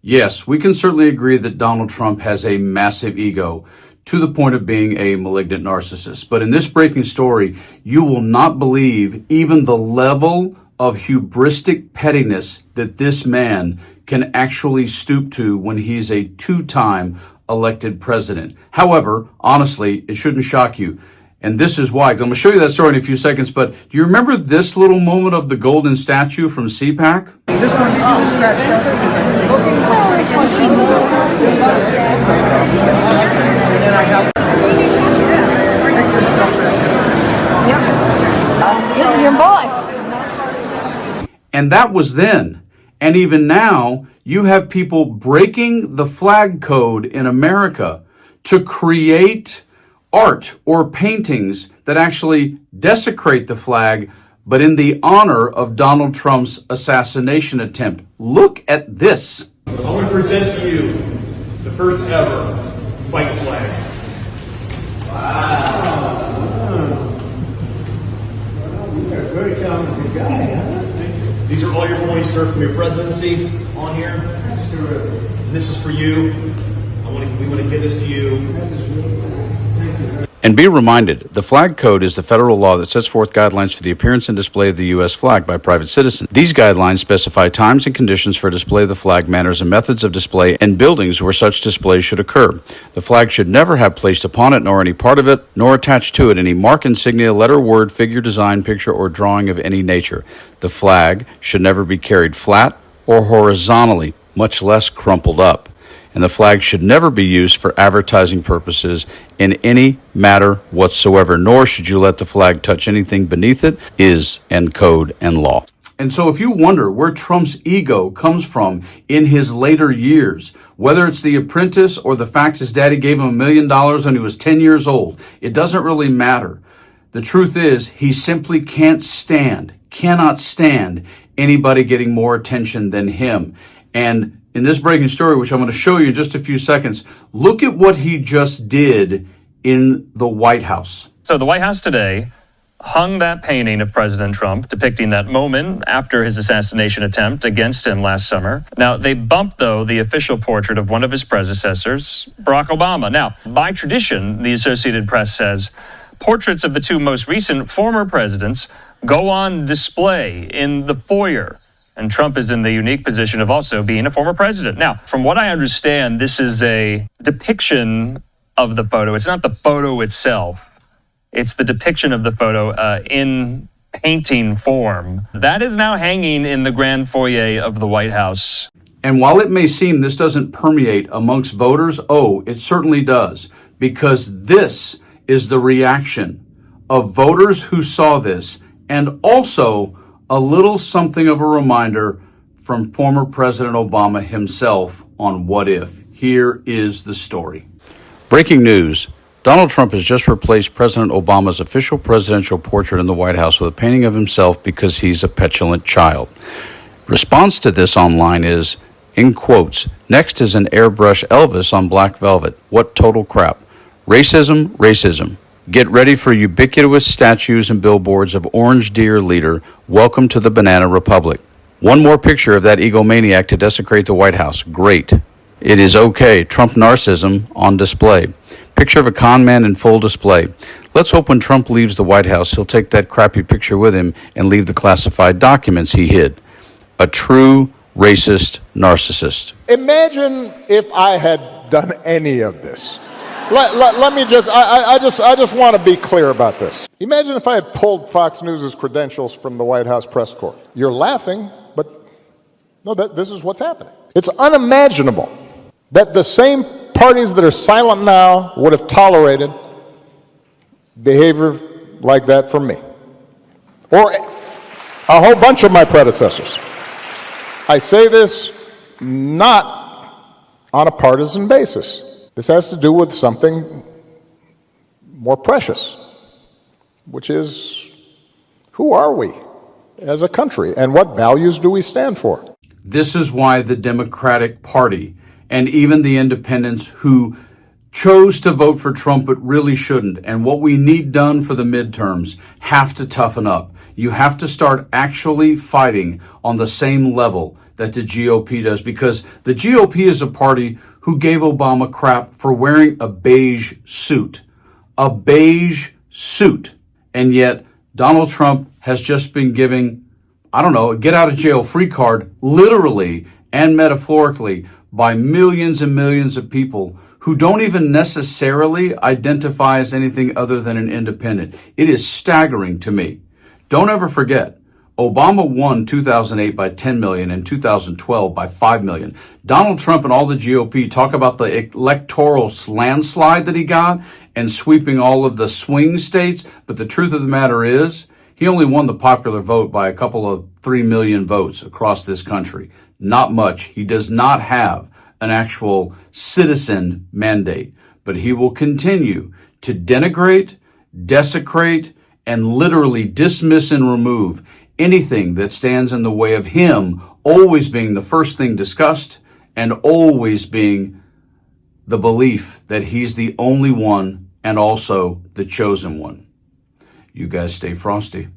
Yes, we can certainly agree that Donald Trump has a massive ego to the point of being a malignant narcissist. But in this breaking story, you will not believe even the level of hubristic pettiness that this man can actually stoop to when he's a two-time elected president. However, honestly, it shouldn't shock you. And this is why. I'm going to show you that story in a few seconds, but do you remember this little moment of the golden statue from CPAC? This one, you see the scratch stuff? And then I have... Yep. This is your boy. And that was then. And even now, you have people breaking the flag code in America to create art or paintings that actually desecrate the flag, but in the honor of Donald Trump's assassination attempt. Look at this. I want to present to you the first ever fight flag. Wow. You're a very talented guy, huh? These are all your points, sir, from your presidency on here. That's terrific. And this is for you. We want to give this to you. This is really good. Thank you. And be reminded, the flag code is the federal law that sets forth guidelines for the appearance and display of the U.S. flag by private citizens. These guidelines specify times and conditions for display of the flag, manners and methods of display, and buildings where such displays should occur. The flag should never have placed upon it, nor any part of it, nor attached to it, any mark, insignia, letter, word, figure, design, picture, or drawing of any nature. The flag should never be carried flat or horizontally, much less crumpled up. And the flag should never be used for advertising purposes in any matter whatsoever, nor should you let the flag touch anything beneath it, is in code and law. And so if you wonder where Trump's ego comes from in his later years, whether it's The Apprentice or the fact his daddy gave him $1 million when he was 10 years old, it doesn't really matter. The truth is he simply cannot stand anybody getting more attention than him. And in this breaking story, which I'm going to show you in just a few seconds, look at what he just did in the White House. So the White House today hung that painting of President Trump depicting that moment after his assassination attempt against him last summer. Now, they bumped, though, the official portrait of one of his predecessors, Barack Obama. Now, by tradition, the Associated Press says, portraits of the two most recent former presidents go on display in the foyer. And Trump is in the unique position of also being a former president. Now, from what I understand, this is a depiction of the photo. It's not the photo itself. It's the depiction of the photo in painting form. That is now hanging in the grand foyer of the White House. And while it may seem this doesn't permeate amongst voters, oh, it certainly does. Because this is the reaction of voters who saw this, and also a little something of a reminder from former President Obama himself on what if. Here is the story. Breaking news. Donald Trump has just replaced President Obama's official presidential portrait in the White House with a painting of himself because he's a petulant child. Response to this online is, in quotes, next is an airbrush Elvis on black velvet. What total crap. Racism, racism. Get ready for ubiquitous statues and billboards of Orange Deer leader. Welcome to the Banana Republic. One more picture of that egomaniac to desecrate the White House. Great. It is okay. Trump narcissism on display. Picture of a con man in full display. Let's hope when Trump leaves the White House, he'll take that crappy picture with him and leave the classified documents he hid. A true racist narcissist. Imagine if I had done any of this. Let me I just want to be clear about this. Imagine if I had pulled Fox News' credentials from the White House press corps. You're laughing, but no, this is what's happening. It's unimaginable that the same parties that are silent now would have tolerated behavior like that from me. Or a whole bunch of my predecessors. I say this not on a partisan basis. This has to do with something more precious, which is, who are we as a country and what values do we stand for? This is why the Democratic Party and even the independents who chose to vote for Trump but really shouldn't, and what we need done for the midterms, have to toughen up. You have to start actually fighting on the same level that the GOP does, because the GOP is a party who gave Obama crap for wearing a beige suit. A beige suit. And yet Donald Trump has just been giving, I don't know, a get out of jail free card, literally and metaphorically, by millions and millions of people who don't even necessarily identify as anything other than an independent. It is staggering to me. Don't ever forget, Obama won 2008 by 10 million and 2012 by 5 million. Donald Trump and all the GOP talk about the electoral landslide that he got and sweeping all of the swing states. But the truth of the matter is, he only won the popular vote by a couple of 3 million votes across this country. Not much. He does not have an actual citizen mandate, but he will continue to denigrate, desecrate, and literally dismiss and remove anything that stands in the way of him always being the first thing discussed and always being the belief that he's the only one and also the chosen one. You guys stay frosty.